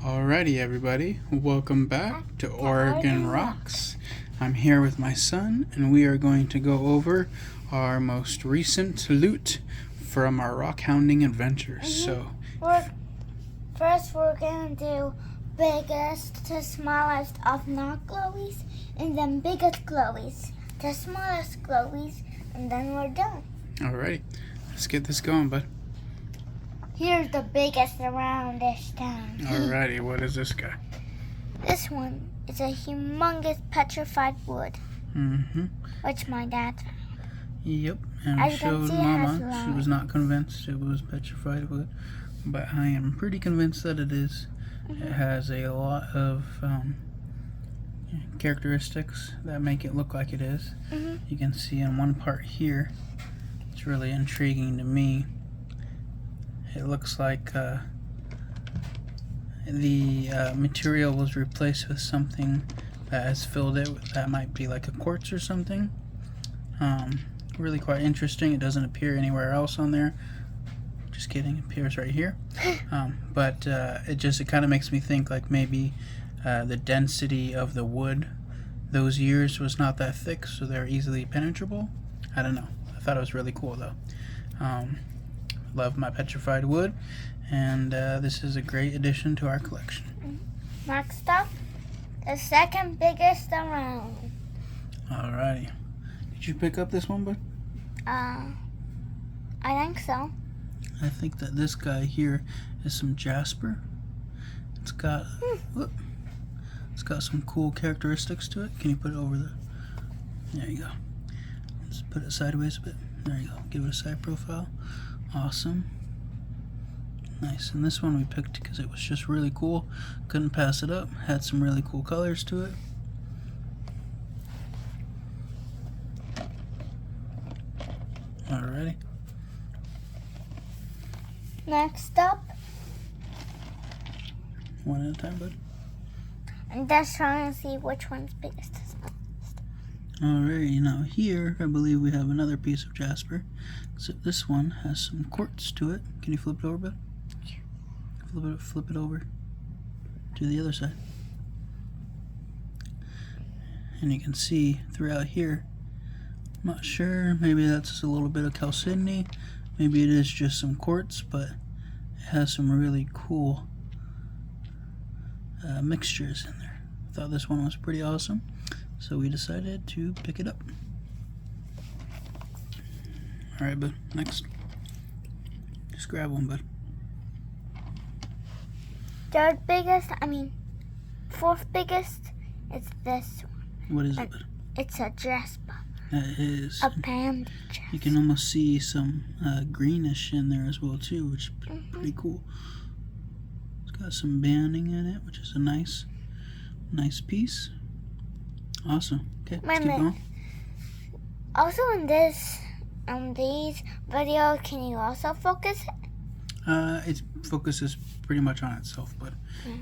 Alrighty, everybody, welcome back to Oregon Rocks. I'm here with my son, and we are going to go over our most recent loot from our rockhounding adventures. So, first we're gonna do biggest to smallest of not glowies, and then biggest glowies to smallest glowies, and then we're done. alrighty, let's get this going, bud. Here's the biggest around this town. Alrighty, what is this guy? This one is a humongous petrified wood, which my dad found. Yep, and I showed Mama. She was not convinced it was petrified wood, but I am pretty convinced that it is. It has a lot of characteristics that make it look like it is. You can see in one part here, it's really intriguing to me. It looks like the material was replaced with something that has filled it. That might be like a quartz or something. Really quite interesting. It doesn't appear anywhere else on there. Just kidding, it appears right here. But it kind of makes me think like maybe the density of the wood those years was not that thick, so they're easily penetrable. I don't know. I thought it was really cool though. Love my petrified wood, and this is a great addition to our collection. Next up, the second biggest around. Alrighty. Did you pick up this one, bud? I think so. I think that this guy here is some Jasper. It's got it's got some cool characteristics to it. Can you put it over there? There you go. Let's put it sideways a bit. There you go. Give it a side profile. Awesome. Nice. And this one we picked because it was just really cool. Couldn't pass it up. Had some really cool colors to it. Alrighty. Next up. One at a time, bud. I'm just trying to see which one's biggest. Alrighty, now here I believe we have another piece of Jasper. Except this one has some quartz to it. Can you flip it over, bud? Flip it over to the other side. And you can see throughout here, I'm not sure, maybe that's a little bit of chalcedony, maybe it is just some quartz, but it has some really cool mixtures in there. I thought this one was pretty awesome, so we decided to pick it up. Alright, bud, next. Just grab one, bud. Fourth biggest is this one. What is it, bud? It's a Jasper. That is. A panda Jasper. You can almost see some greenish in there as well too, which is pretty cool. It's got some banding in it, which is a nice piece. Awesome. Okay, let's keep going. Also in these videos, can you also focus it? It focuses pretty much on itself, but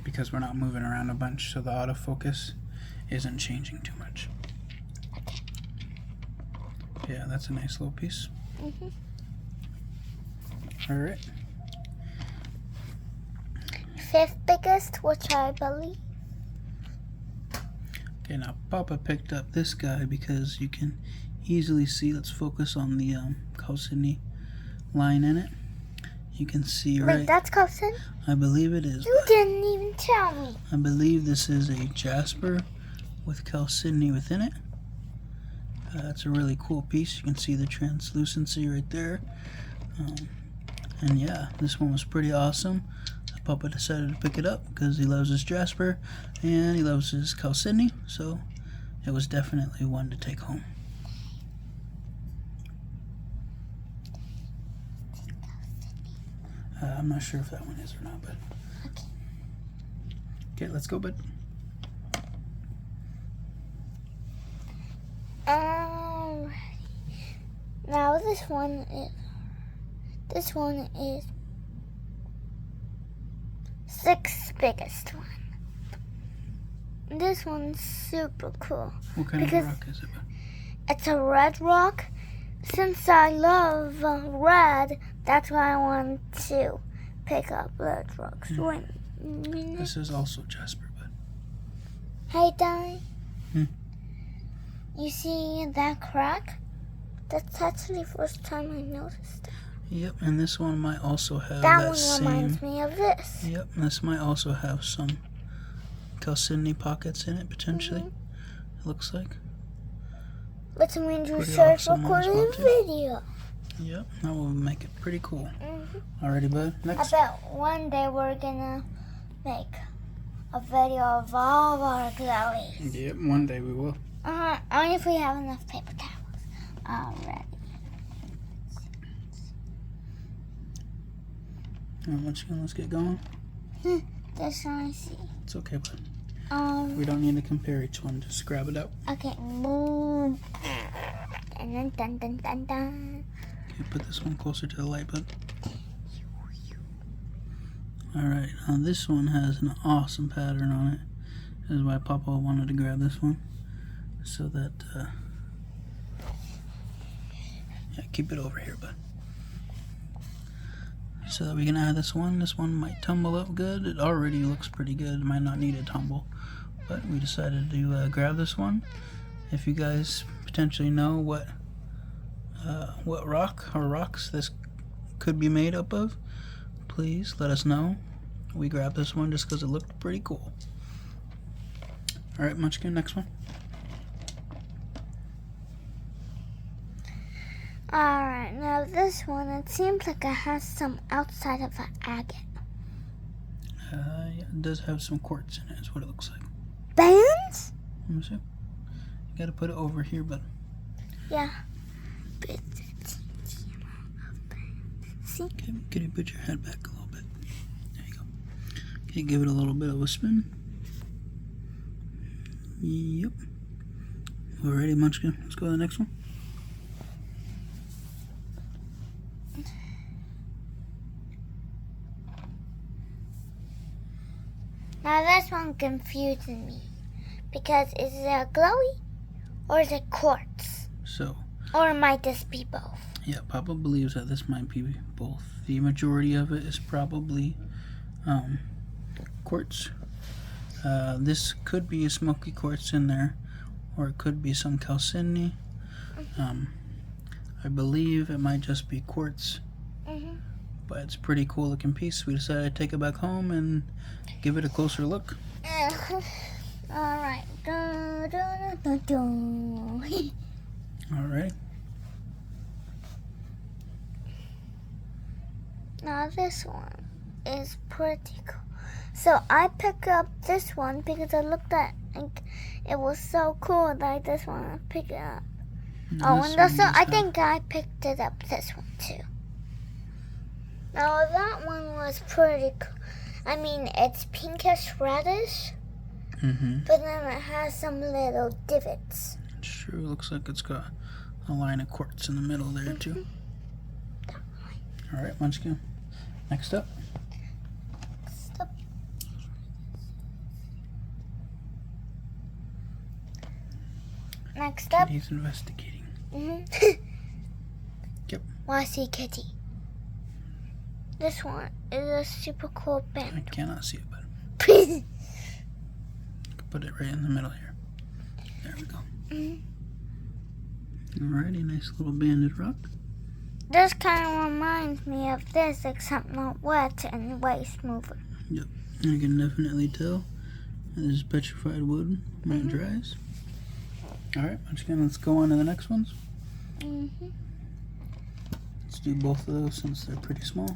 because we're not moving around a bunch, so the autofocus isn't changing too much. Okay. Yeah, that's a nice little piece. Alright. Fifth biggest, which I believe. Okay, now Papa picked up this guy because you can easily see, let's focus on the chalcedony line in it. You can see Wait, that's chalcedony? I believe it is. You didn't even tell me. I believe this is a Jasper with chalcedony within it. It's a really cool piece. You can see the translucency right there. And yeah, this one was pretty awesome. Papa decided to pick it up because he loves his Jasper and he loves his chalcedony, so it was definitely one to take home. I'm not sure if that one is or not, but okay, let's go, bud. Now this one is sixth biggest one. This one's super cool. What kind of rock is it, bud? It's a red rock. Since I love red, that's why I want to pick up red rocks. minutes. This is also Jasper, bud. Hey, Daddy. Hmm? You see that crack? That's actually the first time I noticed that. Yep, and this one might also have That that one same... reminds me of this. Yep, this might also have some calciny pockets in it, potentially. It looks like. Which means you Pretty start awesome one as recording well, too. video. Yep, that will make it pretty cool. Alrighty, bud. I Next. bet one day we're gonna make a video of all of our glowies. Yep, one day we will. Only if we have enough paper towels. Alright. Let's get going. This one I see. It's okay, bud. Um. We don't need to compare each one. Just grab it out. Okay. Boom. And then dun dun dun dun. Okay, put this one closer to the light, bud. Alright, now this one has an awesome pattern on it. This is why Papa wanted to grab this one. So that, yeah, keep it over here, bud. So that we can add this one. This one might tumble up good. It already looks pretty good. It might not need a tumble. But we decided to grab this one. If you guys potentially know what rock or rocks this could be made up of, please let us know. We grabbed this one just because it looked pretty cool. Alright, Munchkin, next one. Alright, now this one, it seems like it has some outside of an agate. Yeah, it does have some quartz in it, is what it looks like. Bands? Let me see. You gotta put it over here, but Yeah. See? okay, can you put your head back a little bit? There you go. Okay, give it a little bit of a spin. Yep. Alrighty, Munchkin. Let's go to the next one. Now this one confuses me. Because is it a glowy or is it quartz? So, Or it might just be both. yeah, Papa believes that this might be both. The majority of it is probably quartz. This could be a smoky quartz in there, or it could be some calciny. I believe it might just be quartz, but it's a pretty cool looking piece. We decided to take it back home and give it a closer look. Alright. Dun, dun, dun, dun, dun. Alright. Now this one is pretty cool. So I picked up this one because I looked at it was so cool that I just want to pick it up. Now Oh, this and one also does I have- think I picked it up this one too. Now that one was pretty cool. I mean, it's pinkish reddish, but then it has some little divots. Sure looks like it's got a line of quartz in the middle there too. Alright, Munchkin. Next up. Stop. Next up. Kitty's investigating. Yep. Wanna see Kitty? This one is a super cool I band. cannot see it, but put it right in the middle here. There we go. Alrighty, nice little banded rock. This kind of reminds me of this, except not wet and way smoother. Yep, I can definitely tell. This is petrified wood when it dries. Alright, Munchkin, let's go on to the next ones. Let's do both of those since they're pretty small.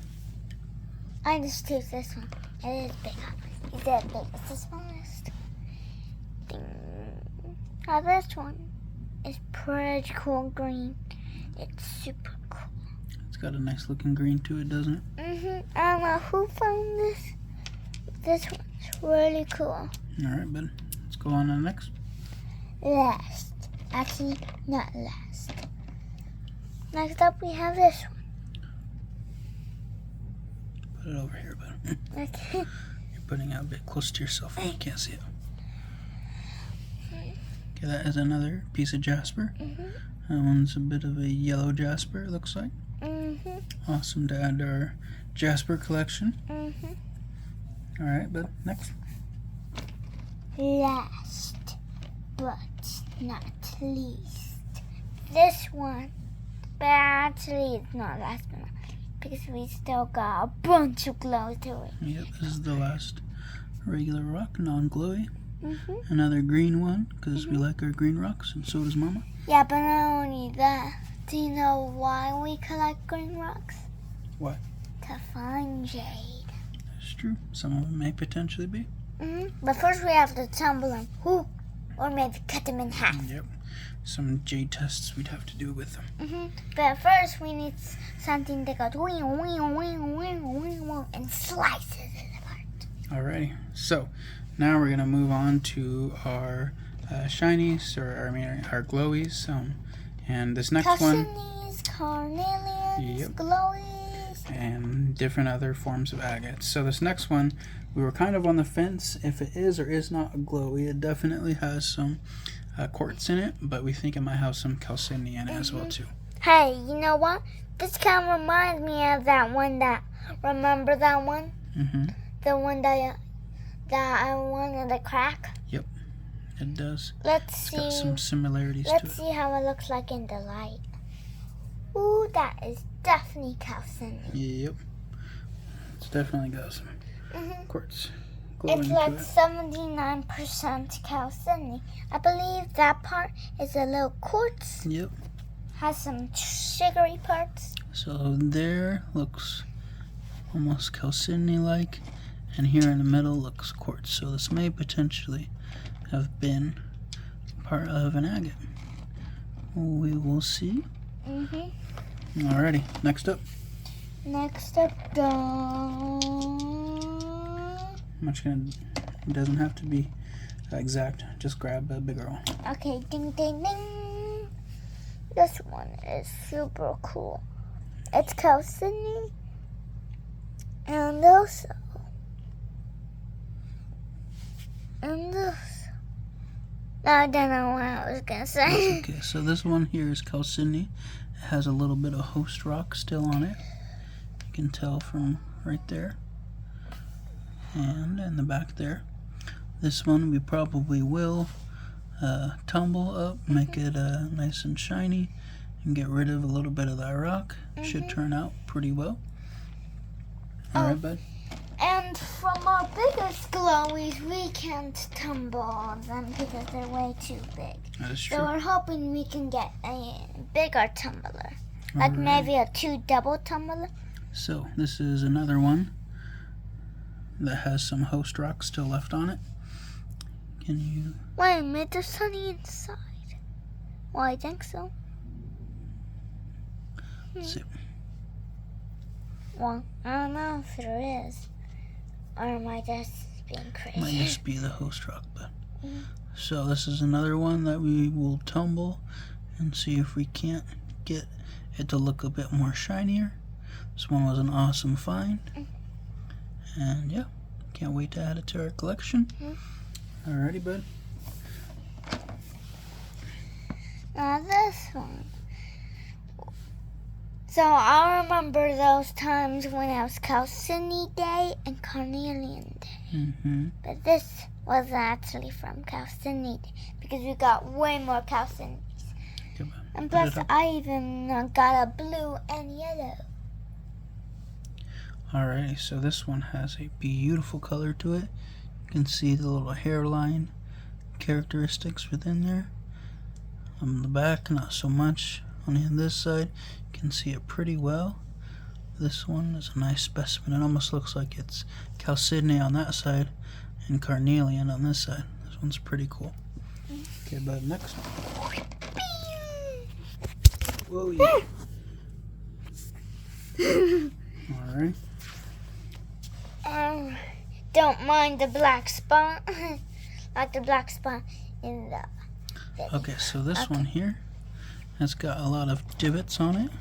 I just choose this one. It is bigger. Is it big? It's the smallest. Ding. Now this one is pretty cool green. It's super cool. It's got a nice looking green to it, doesn't it? I don't know who found this. This one's really cool. Alright, bud. Let's go on to the next. Last. Actually, not last. Next up, we have this one. Put it over here, bud. Okay. You're putting it a bit close to yourself and you can't see it. Okay, that is another piece of Jasper. That one's a bit of a yellow Jasper, it looks like. Awesome to add to our Jasper collection. All right, bud. Next. Last but not least, this one. But actually, it's not last but not because we still got a bunch of glow to it. Yep, this is the last regular rock, non-glowy. Mm-hmm. Another green one, because we like our green rocks, and so does Mama. Yeah, but not only that. Do you know why we collect green rocks? Why? To find jade. That's true. Some of them may potentially be. Mm-hmm. But first we have to tumble them. Or maybe cut them in half. Yep. Some jade tests we'd have to do with them. Mm-hmm. But first we need something that goes and slices it apart. Alrighty. So now we're going to move on to our shinies, our glowies. And this next one. Calcinies, carnelians, Yep. glowies. And different other forms of agates. So this next one, we were kind of on the fence if it is or is not a glowy. It definitely has some quartz in it, but we think it might have some calcini in it as well too. Hey, you know what? This kind of reminds me of that one remember that one? Mm-hmm. The one that I wanted to crack? Yep, it does. Let's It's got see. some similarities to Let's it. see how it looks like in the light. Ooh, that is definitely calcini. Yep. It's definitely got some Mm-hmm. quartz glowing It's to like it. 79% calcini. I believe that part is a little quartz. Yep. Has some sugary parts. So there looks almost calcini-like, and here in the middle looks quartz. So this may potentially have been part of an agate. We will see. Mm-hmm. Alrighty, next up. Next up, It doesn't have to be exact. Just grab a bigger one. okay, ding, ding, ding. This one is super cool. It's calcini. And also. I don't know what I was going to say. Okay, so this one here is calcini. It has a little bit of host rock still on it. You can tell from right there. And in the back there. This one we probably will tumble up, make it nice and shiny, and get rid of a little bit of that rock. Should turn out pretty well. Alright, bud? And from our biggest glowies, we can't tumble them because they're way too big. That is So true. we're hoping we can get a bigger tumbler. Like Alright. maybe a 2 double tumbler. So, this is another one that has some host rock still left on it. Can you... Wait a minute, there's sunny inside. Well, I think so. see. Well, I don't know if there is. Or am I just being crazy? Might just be the host rock, but... Mhm. So, this is another one that we will tumble and see if we can't get it to look a bit more shinier. This one was an awesome find. And yeah, can't wait to add it to our collection. Alrighty, bud. Now this one. So I remember those times when it was Calcini Day and Carnelian Day. Mm-hmm. But this was actually from Calcini Day because we got way more Calcinis. And plus I even got a blue and yellow. Alrighty, so this one has a beautiful color to it. You can see the little hairline characteristics within there. On the back, not so much. On this side, you can see it pretty well. This one is a nice specimen. It almost looks like it's calcini on that side and carnelian on this side. This one's pretty cool. Okay, bud, next one. Whoa, yeah. Alright. Don't mind the black spot. Like the black spot in the video. Okay, so this one here has got a lot of divots on it.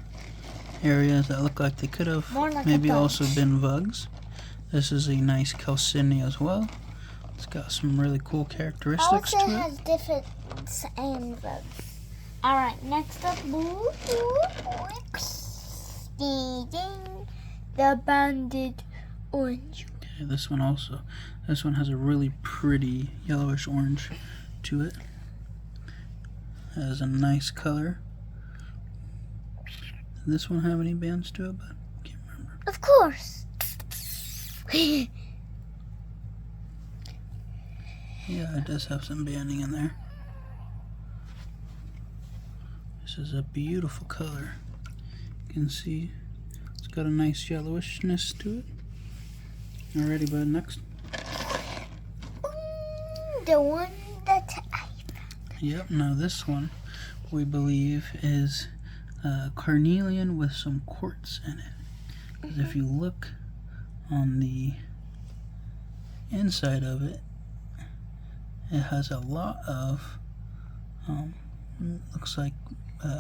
Areas that look like they could have More like a maybe also bunch. been vugs. This is a nice calcini as well. It's got some really cool characteristics Also to it. has different and bugs. Alright, next up, the banded orange. Okay, this one also. This one has a really pretty yellowish orange to it. It has a nice color. Does this one have any bands to it? But I can't remember. Of course. Yeah, it does have some banding in there. This is a beautiful color. You can see it's got a nice yellowishness to it. Alrighty, bud, next. The one that I found. Yep, now this one we believe is carnelian with some quartz in it. Because if you look on the inside of it, it has a lot of looks like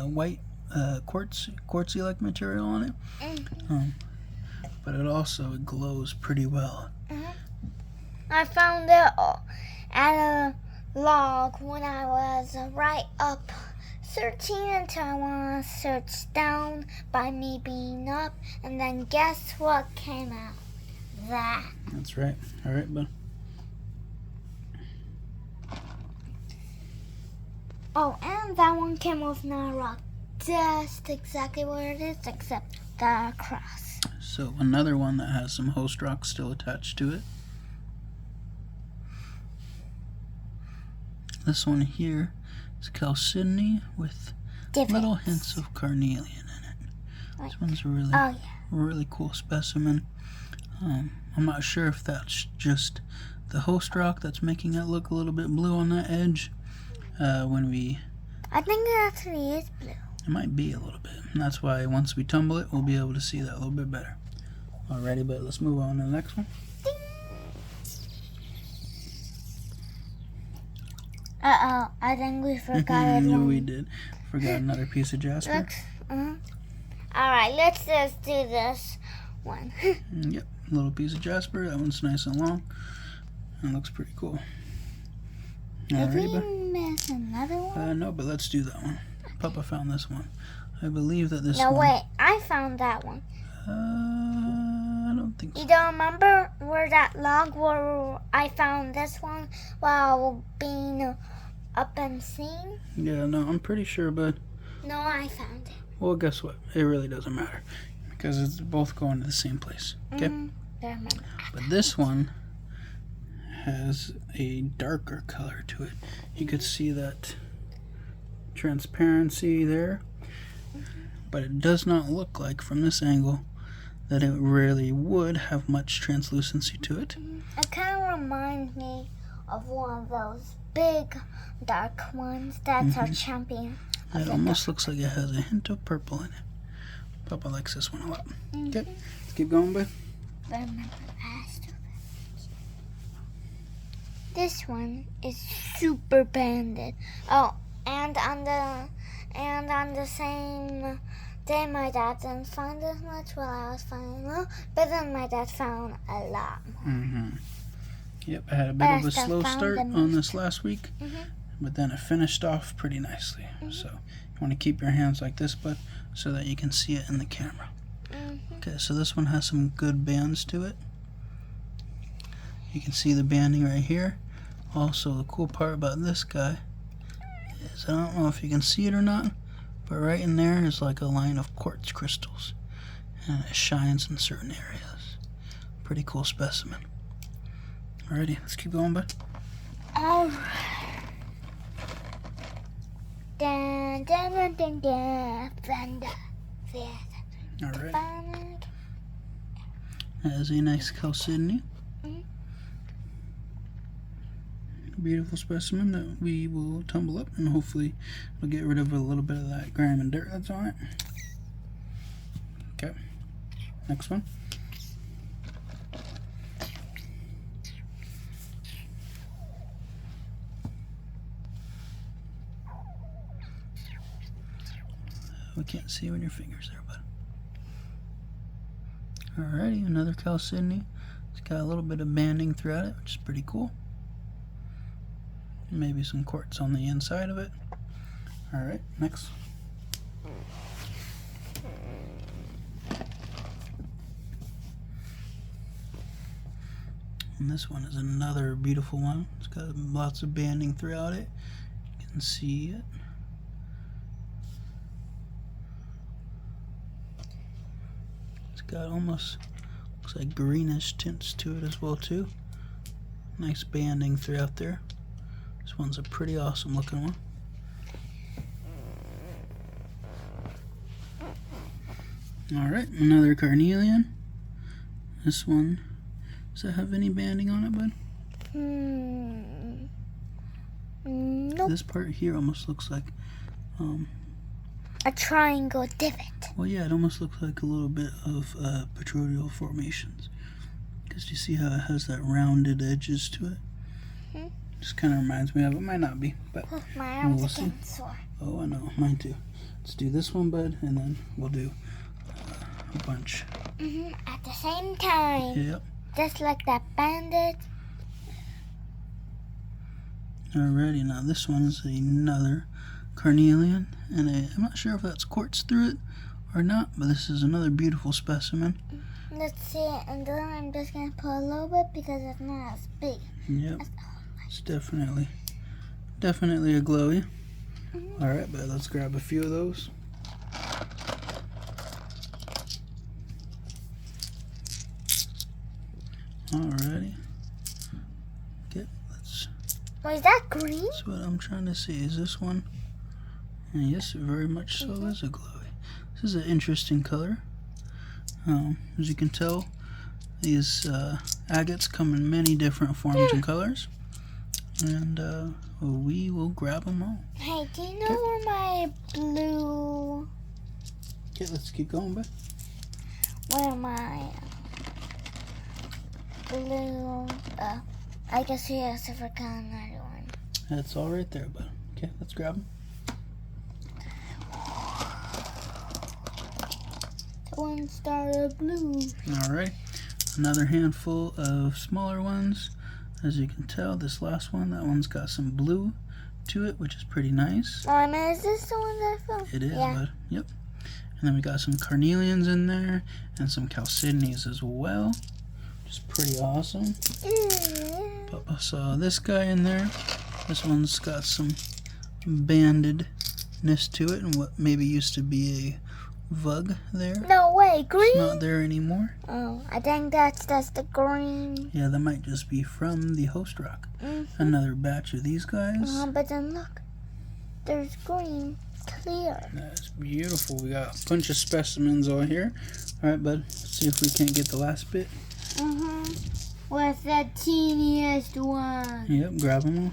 white quartzy like material on it. But it also glows pretty well. I found it at a log when I was right up searching until I want to search down by me being up, and then guess what came out? That. That's right. Alright, bud. Oh, and that one came with no rock. Just exactly where it is, except the cross. So another one that has some host rock still attached to it. This one here is chalcedony with little hints of carnelian in it. This one's a really cool specimen. I'm not sure if that's just the host rock that's making it look a little bit blue on that edge. I think it actually is blue. It might be a little bit. And that's why once we tumble it, we'll be able to see that a little bit better. Alrighty, but let's move on to the next one. Uh-oh, I think we forgot it. Yeah, we did. Forgot another piece of Jasper. Alright, let's just do this one. Yep, little piece of Jasper. That one's nice and long. That looks pretty cool. Did we miss another one? No, but let's do that one. Papa found this one. I believe that this one... No, wait. I found that one. I don't think so. You don't remember where that log where I found this one while being up and seen? Yeah, no, I'm pretty sure, but... No, I found it. Well, guess what? It really doesn't matter. Because it's both going to the same place. Okay? But this one has a darker color to it. You could see that transparency there, but it does not look like from this angle that it really would have much translucency to it. It kind of reminds me of one of those big dark ones that's our champion. It almost looks like it has a hint of purple in it. Papa likes this one a lot. Okay, let's keep going, bud. This one is super banded. Oh, and on the same day, my dad didn't find as much while I was finding more, but then my dad found a lot more. Yep, I had a bit of a slow start on this last week, but then it finished off pretty nicely. So you want to keep your hands like this, bud, so that you can see it in the camera. Okay, so this one has some good bands to it. You can see the banding right here. Also, the cool part about this guy is, I don't know if you can see it or not, but right in there is like a line of quartz crystals, and it shines in certain areas. Pretty cool specimen. Alrighty, let's keep going, bud. Alright. Dun, dun, dun, dun, dun, dun, dun. Alright. That is a nice chalcedony. Beautiful specimen that we will tumble up, and hopefully we'll get rid of a little bit of that grime and dirt that's on it. Okay, next one. We can't see on your fingers there, bud. Alrighty, another chalcedony. It's got a little bit of banding throughout it, which is pretty cool. Maybe some quartz on the inside of it. Alright, next. And this one is another beautiful one. It's got lots of banding throughout it. You can see it. It's got almost, looks like greenish tints to it as well too. Nice banding throughout there. This one's a pretty awesome looking one. Alright, another carnelian. This one, does it have any banding on it, bud? Nope. This part here almost looks like A triangle divot. well, yeah, it almost looks like a little bit of petroleal formations. Because you see how it has that rounded edges to it? Just kind of reminds me of it. Might not be, but My arms we'll are see. getting sore. Oh, I know, mine too. Let's do this one, bud, and then we'll do a bunch. At the same time. Yep. Just like that bandit. Alrighty, now this one is another carnelian, and I'm not sure if that's quartz through it or not, but this is another beautiful specimen. Let's see it, and then I'm just gonna put a little bit because it's not as big. Yep, it's definitely a glowy. Alright, but let's grab a few of those. Alrighty. Okay, let's. Oh, is that green? That's what I'm trying to see. Is this one? And yes, very much so is a glowy. This is an interesting color. As you can tell, these agates come in many different forms and colors. And we will grab them all. Hey, do you know where my blue... Okay, let's keep going, bud. Where my blue... I guess he has to forget another one. That's all right there, bud. Okay, let's grab them. One star of blue. Alright, another handful of smaller ones. As you can tell, this last one, that one's got some blue to it, which is pretty nice. And is this the one that I found? It is, Yeah. bud. Yep. And then we got some carnelians in there, and some chalcedonies as well, which is pretty awesome. Papa saw this guy in there. This one's got some bandedness to it, and what maybe used to be a vug there. No way, green? It's not there anymore. Oh, I think that's the green. Yeah, that might just be from the host rock. Another batch of these guys. But then look, there's green, clear. That's beautiful. We got a bunch of specimens all here. Alright, bud. Let's see if we can't get the last bit. What's the teeniest one? Yep, grab them all.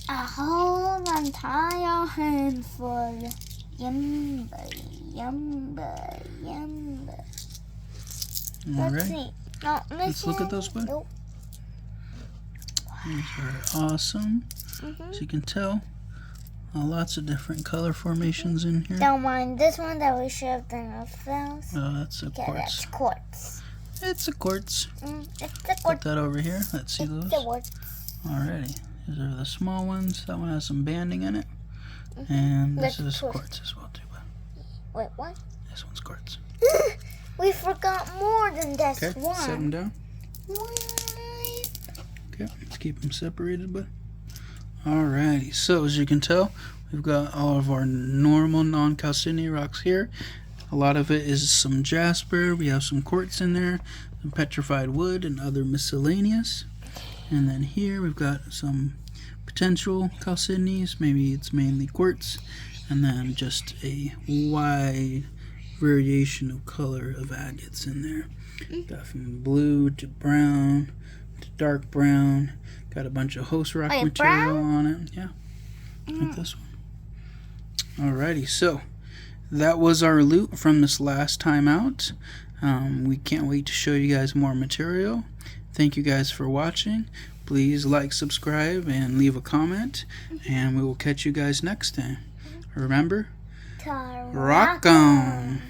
A whole entire handful. Yumba, yumba, yumba. Let's Alright. see. No, Let's look at those, bud. Nope. These are awesome. As you can tell, lots of different color formations in here. Don't mind this one that we shoved in our face. Oh, that's a Okay, quartz. that's quartz. It's a quartz. It's a Put quartz. that over here. Let's see those. It's a quartz. Alrighty. These are the small ones. That one has some banding in it. And this Let's is twist. quartz as well, too. Bud. Wait, what? This one's quartz. We forgot more than this Okay, one. set them down. Why? Okay, let's keep them separated, bud. Alrighty, so as you can tell, we've got all of our normal non-calcinic rocks here. A lot of it is some jasper. We have some quartz in there, some petrified wood, and other miscellaneous. And then here we've got some potential calcinies. Maybe it's mainly quartz, and then just a wide variation of color of agates in there. Got from blue to brown to dark brown. Got a bunch of host rock Wait, material brown? on it. Yeah, like this one. Alrighty, so that was our loot from this last time out. We can't wait to show you guys more material. Thank you guys for watching. Please like, subscribe, and leave a comment. And we will catch you guys next time. Remember, rock on!